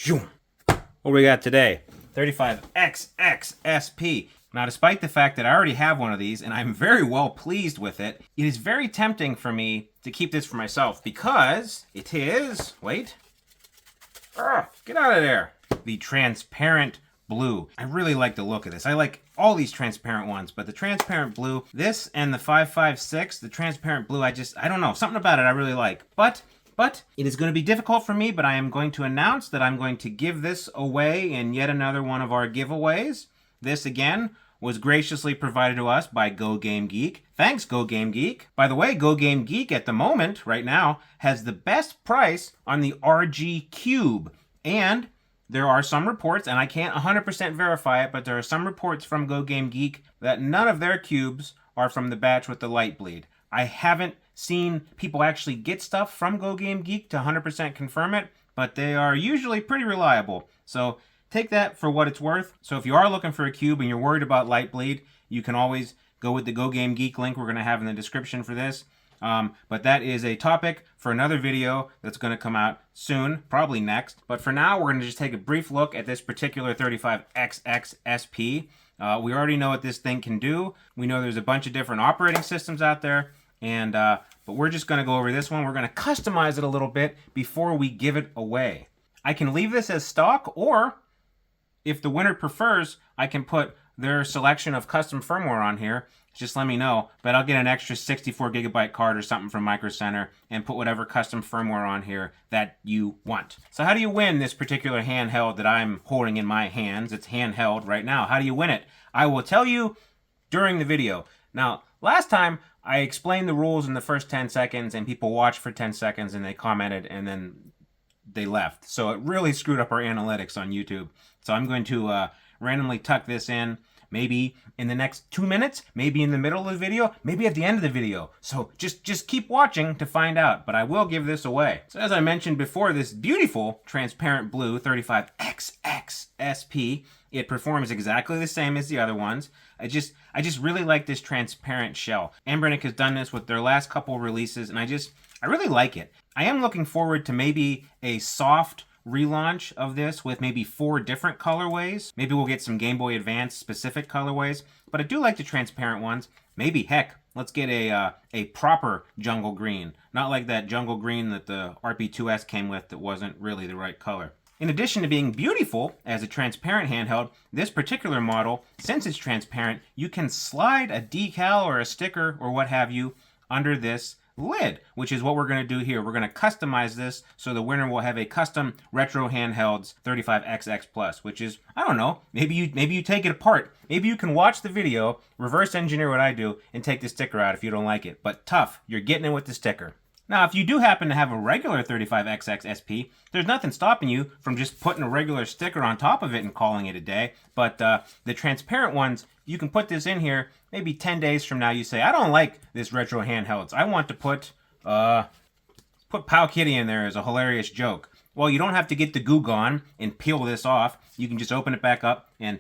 What do we got today? 35XX SP. Now, despite the fact that I already have one of these and I'm very well pleased with it, it is very tempting for me to keep this for myself because it is, wait, get out of there, the transparent blue. I really like the look of this. I like all these transparent ones, but the transparent blue, this and the 556, the transparent blue, I don't know, something about it I really like. But it is going to be difficult for me, but I am going to announce that I'm going to give this away in yet another one of our giveaways. This, again, was graciously provided to us by Go Game Geek. Thanks, Go Game Geek. By the way, Go Game Geek at the moment, right now, has the best price on the RG Cube. And there are some reports, and I can't 100% verify it, but there are some reports from Go Game Geek that none of their cubes are from the batch with the light bleed. I haven't seen people actually get stuff from Go Game Geek to 100% confirm it, but they are usually pretty reliable. So take that for what it's worth. So if you are looking for a cube and you're worried about light bleed, you can always go with the Go Game Geek link we're going to have in the description for this. But that is a topic for another video that's going to come out soon, probably next. But for now, we're going to just take a brief look at this particular 35XX SP. We already know what this thing can do. We know there's a bunch of different operating systems out there. And but we're just going to go over this one. We're going to customize it a little bit before we give it away. I can leave this as stock, or if the winner prefers, I can put their selection of custom firmware on here. Just let me know. But I'll get an extra 64 gigabyte card or something from Micro Center and put whatever custom firmware on here that you want. So how do you win this particular handheld that I'm holding in my hands? It's handheld right now. How do you win it? I will tell you during the video. Now, last time I explained the rules in the first 10 seconds and people watched for 10 seconds and they commented and then they left. So it really screwed up our analytics on YouTube. So I'm going to randomly tuck this in, maybe in the next 2 minutes, maybe in the middle of the video, maybe at the end of the video. So just keep watching to find out, but I will give this away. So as I mentioned before, this beautiful transparent blue 35XX SP, it performs exactly the same as the other ones. I just really like this transparent shell. Anbernic has done this with their last couple releases, and I really like it. I am looking forward to maybe a soft relaunch of this with maybe 4 different colorways. Maybe we'll get some Game Boy Advance specific colorways, but I do like the transparent ones. Maybe, heck, let's get a proper jungle green. Not like that jungle green that the RP2S came with that wasn't really the right color. In addition to being beautiful as a transparent handheld, this particular model, since it's transparent, you can slide a decal or a sticker or what have you under this lid, which is what we're going to do here. We're going to customize this so the winner will have a custom retro handhelds 35XX Plus, which is, I don't know, maybe you take it apart. Maybe you can watch the video, reverse engineer what I do, and take the sticker out if you don't like it. But tough, you're getting it with the sticker. Now, if you do happen to have a regular 35XX SP, there's nothing stopping you from just putting a regular sticker on top of it and calling it a day. But the transparent ones, you can put this in here, maybe 10 days from now you say, I don't like this retro handhelds. I want to put Pow Kitty in there as a hilarious joke. Well, you don't have to get the Goo Gone and peel this off. You can just open it back up and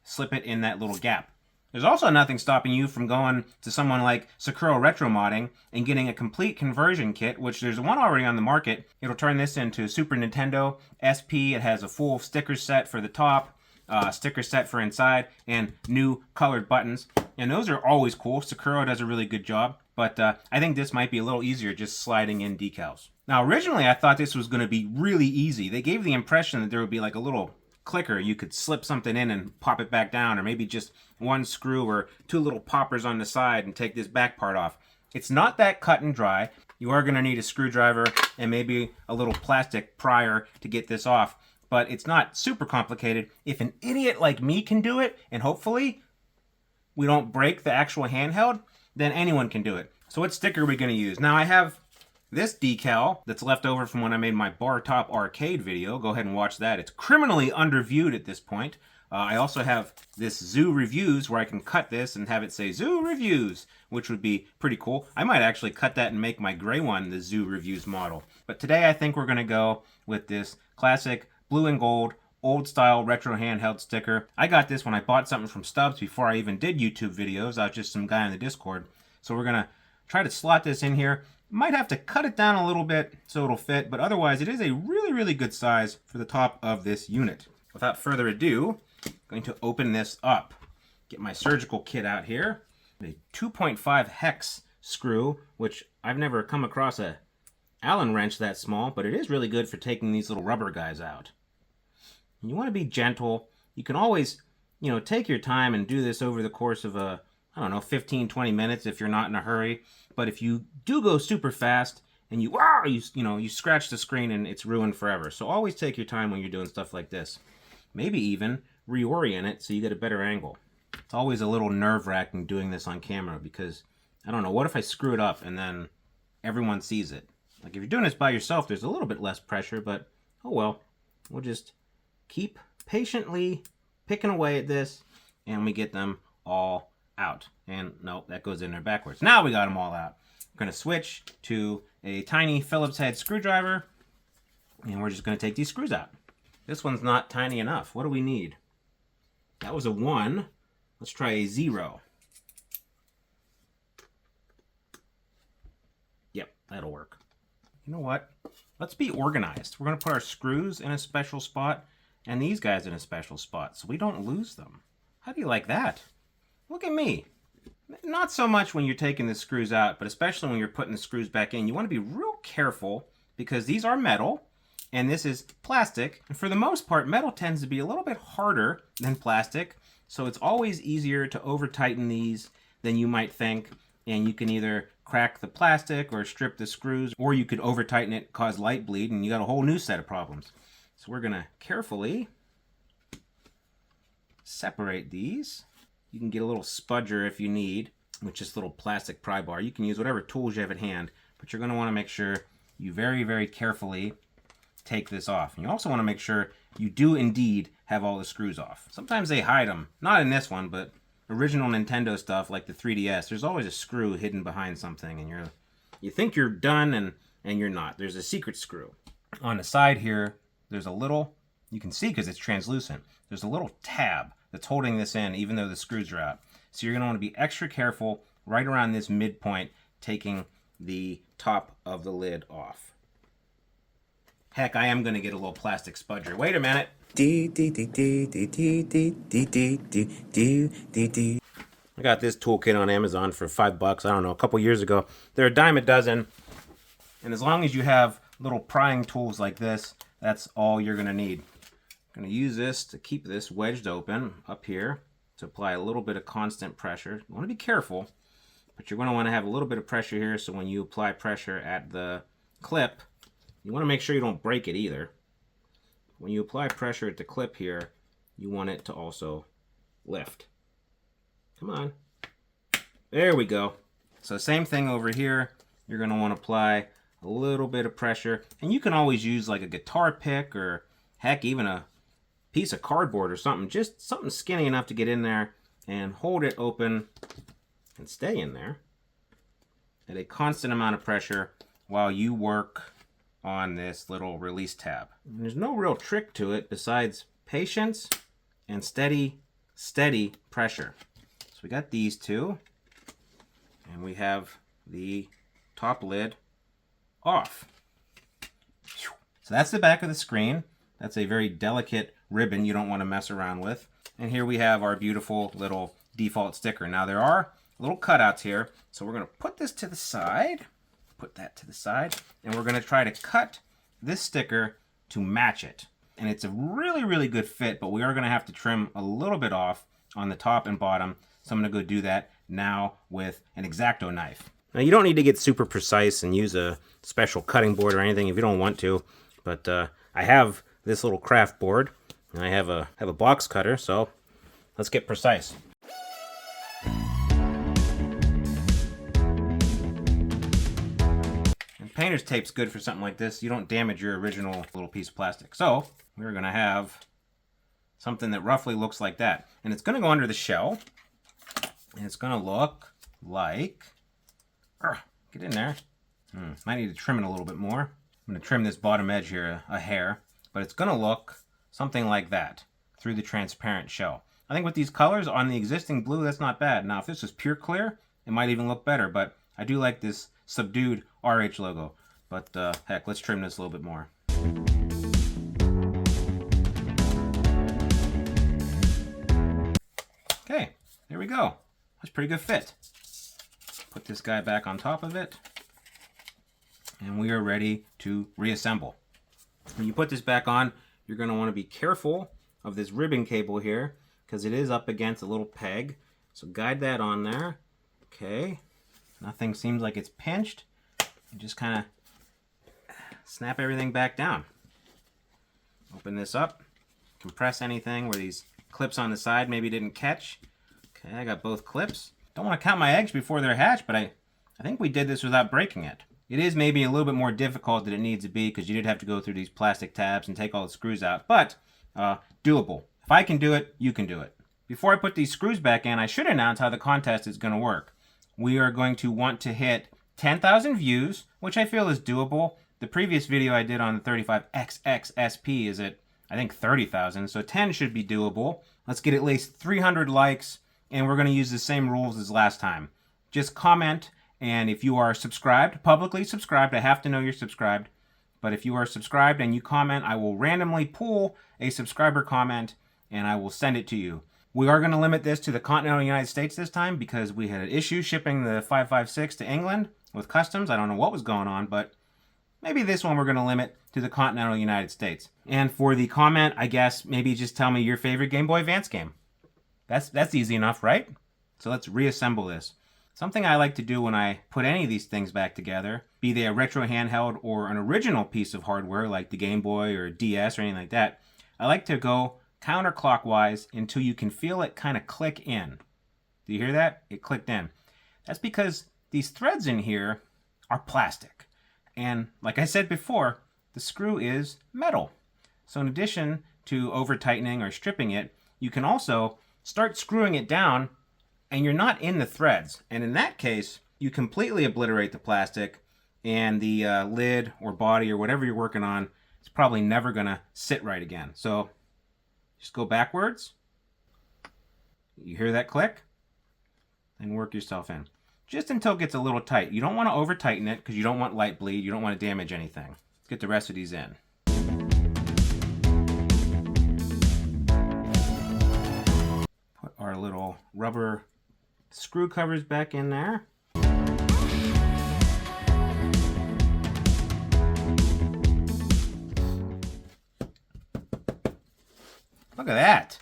slip it in that little gap. There's also nothing stopping you from going to someone like Sakura Retro Modding and getting a complete conversion kit, which there's one already on the market. It'll turn this into Super Nintendo SP. It has a full sticker set for the top, sticker set for inside, and new colored buttons. And those are always cool. Sakura does a really good job, but I think this might be a little easier just sliding in decals. Now, originally I thought this was going to be really easy. They gave the impression that there would be like a little clicker. You could slip something in and pop it back down, or maybe just one screw or 2 little poppers on the side and take this back part off. It's not that cut and dry. You are going to need a screwdriver and maybe a little plastic prier to get this off, but it's not super complicated. If an idiot like me can do it, and hopefully we don't break the actual handheld, then anyone can do it. So what sticker are we going to use? Now I have this decal that's left over from when I made my bar top arcade video. Go ahead and watch that. It's criminally underviewed at this point. I also have this Zoo Reviews where I can cut this and have it say Zoo Reviews, which would be pretty cool. I might actually cut that and make my gray one the Zoo Reviews model. But today I think we're going to go with this classic blue and gold old style retro handheld sticker. I got this when I bought something from Stubbs before I even did YouTube videos. I was just some guy on the Discord. So we're going to try to slot this in here. Might have to cut it down a little bit so it'll fit, but otherwise it is a really, really good size for the top of this unit. Without further ado, I'm going to open this up. Get my surgical kit out here. A 2.5 hex screw, which I've never come across a Allen wrench that small, but it is really good for taking these little rubber guys out. And you want to be gentle. You can always, take your time and do this over the course of 15-20 minutes if you're not in a hurry. But if you do go super fast and you scratch the screen and it's ruined forever. So always take your time when you're doing stuff like this. Maybe even reorient it so you get a better angle. It's always a little nerve-wracking doing this on camera because, I don't know, what if I screw it up and then everyone sees it? Like if you're doing this by yourself, there's a little bit less pressure, but oh well. We'll just keep patiently picking away at this and we get them all out. And no, that goes in there backwards. Now we got them all out. We're going to switch to a tiny Phillips head screwdriver and we're just going to take these screws out. This one's not tiny enough. What do we need? That was a 1. Let's try a 0. Yep, that'll work. You know what? Let's be organized. We're going to put our screws in a special spot and these guys in a special spot so we don't lose them. How do you like that? Look at me. Not so much when you're taking the screws out, but especially when you're putting the screws back in. You want to be real careful because these are metal and this is plastic. And for the most part, metal tends to be a little bit harder than plastic. So it's always easier to over tighten these than you might think. And you can either crack the plastic or strip the screws, or you could over tighten it, cause light bleed, and you got a whole new set of problems. So we're gonna carefully separate these. You can get a little spudger if you need, with just a little plastic pry bar. You can use whatever tools you have at hand, but you're gonna wanna make sure you very, very carefully take this off. And you also wanna make sure you do indeed have all the screws off. Sometimes they hide them, not in this one, but original Nintendo stuff like the 3DS, there's always a screw hidden behind something and you think you're done and you're not. There's a secret screw. On the side here, there's a little, you can see because it's translucent, there's a little tab that's holding this in even though the screws are out. So you're going to want to be extra careful right around this midpoint taking the top of the lid off. Heck, I am going to get a little plastic spudger. Wait a minute. I got this toolkit on Amazon for $5. I don't know, a couple years ago. They're a dime a dozen. And as long as you have little prying tools like this, that's all you're going to need. I'm going to use this to keep this wedged open up here to apply a little bit of constant pressure. You want to be careful, but you're going to want to have a little bit of pressure here so when you apply pressure at the clip, you want to make sure you don't break it either. When you apply pressure at the clip here, you want it to also lift. Come on. There we go. So same thing over here. You're going to want to apply a little bit of pressure. And you can always use like a guitar pick or heck, even a piece of cardboard or something. Just something skinny enough to get in there and hold it open and stay in there at a constant amount of pressure while you work on this little release tab. And there's no real trick to it besides patience and steady pressure. So we got these two and we have the top lid off. So that's the back of the screen. That's a very delicate ribbon you don't want to mess around with. And here we have our beautiful little default sticker. Now there are little cutouts here, so we're going to put this to the side. Put that to the side, and we're going to try to cut this sticker to match it. And it's a really, really good fit, but we are going to have to trim a little bit off on the top and bottom. So I'm going to go do that now with an X-Acto knife. Now you don't need to get super precise and use a special cutting board or anything if you don't want to, but I have this little craft board and I have a box cutter, so let's get precise. Painter's tape's good for something like this. You don't damage your original little piece of plastic. So we're going to have something that roughly looks like that. And it's going to go under the shell. And it's going to look like... get in there. Might need to trim it a little bit more. I'm going to trim this bottom edge here a hair. But it's going to look something like that through the transparent shell. I think with these colors on the existing blue, that's not bad. Now if this was pure clear, it might even look better. But I do like this subdued RH logo. But heck, let's trim this a little bit more. Okay, there we go. That's a pretty good fit. Put this guy back on top of it. And we are ready to reassemble. When you put this back on, you're going to want to be careful of this ribbon cable here because it is up against a little peg. So guide that on there. Okay. Nothing seems like it's pinched. And just kind of snap everything back down. Open this up. Compress anything where these clips on the side maybe didn't catch. Okay, I got both clips. Don't want to count my eggs before they're hatched, but I think we did this without breaking it. It is maybe a little bit more difficult than it needs to be because you did have to go through these plastic tabs and take all the screws out, but doable. If I can do it, you can do it. Before I put these screws back in, I should announce how the contest is going to work. We are going to want to hit 10,000 views, which I feel is doable. The previous video I did on the 35XX SP is at, I think, 30,000, so 10 should be doable. Let's get at least 300 likes, and we're going to use the same rules as last time. Just comment, and if you are subscribed, publicly subscribed, I have to know you're subscribed, but if you are subscribed and you comment, I will randomly pull a subscriber comment, and I will send it to you. We are going to limit this to the continental United States this time because we had an issue shipping the 556 to England with customs. I don't know what was going on, but maybe this one we're going to limit to the continental United States. And for the comment, I guess maybe just tell me your favorite Game Boy Advance game. That's easy enough, right? So let's reassemble this. Something I like to do when I put any of these things back together, be they a retro handheld or an original piece of hardware like the Game Boy or DS or anything like that, I like to go counterclockwise until you can feel it kind of click in. Do you hear that? It clicked in. That's because these threads in here are plastic. And like I said before, the screw is metal. So in addition to over tightening or stripping it, you can also start screwing it down and you're not in the threads. And in that case, you completely obliterate the plastic and the lid or body or whatever you're working on, it's probably never gonna sit right again. So just go backwards. You hear that click? And work yourself in. Just until it gets a little tight. You don't want to over tighten it because you don't want light bleed. You don't want to damage anything. Let's get the rest of these in. Put our little rubber screw covers back in there. Look at that.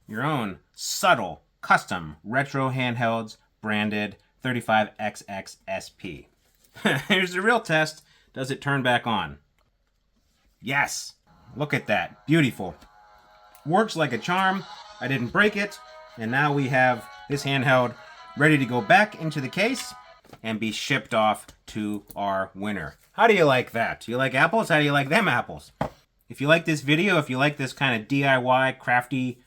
Your own subtle, custom, retro handhelds branded 35XX SP. Here's the real test. Does it turn back on? Yes. Look at that. Beautiful. Works like a charm. I didn't break it. And now we have this handheld ready to go back into the case and be shipped off to our winner. How do you like that? Do you like apples? How do you like them apples? If you like this video, if you like this kind of DIY, crafty,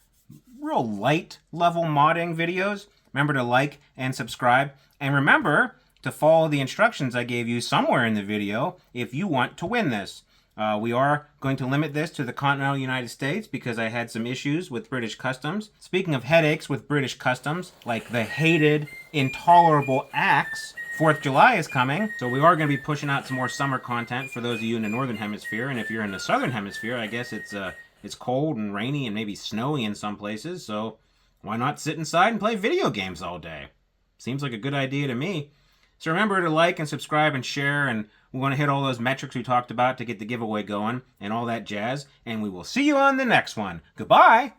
real light level modding videos, remember to like and subscribe. And remember to follow the instructions I gave you somewhere in the video if you want to win this. We are going to limit this to the continental United States because I had some issues with British Customs. Speaking of headaches with British Customs, like the hated, intolerable axe, 4th of July is coming, so we are going to be pushing out some more summer content for those of you in the Northern Hemisphere, and if you're in the Southern Hemisphere, I guess it's cold and rainy and maybe snowy in some places, so why not sit inside and play video games all day? Seems like a good idea to me. So remember to like and subscribe and share, and we want to hit all those metrics we talked about to get the giveaway going and all that jazz, and we will see you on the next one. Goodbye!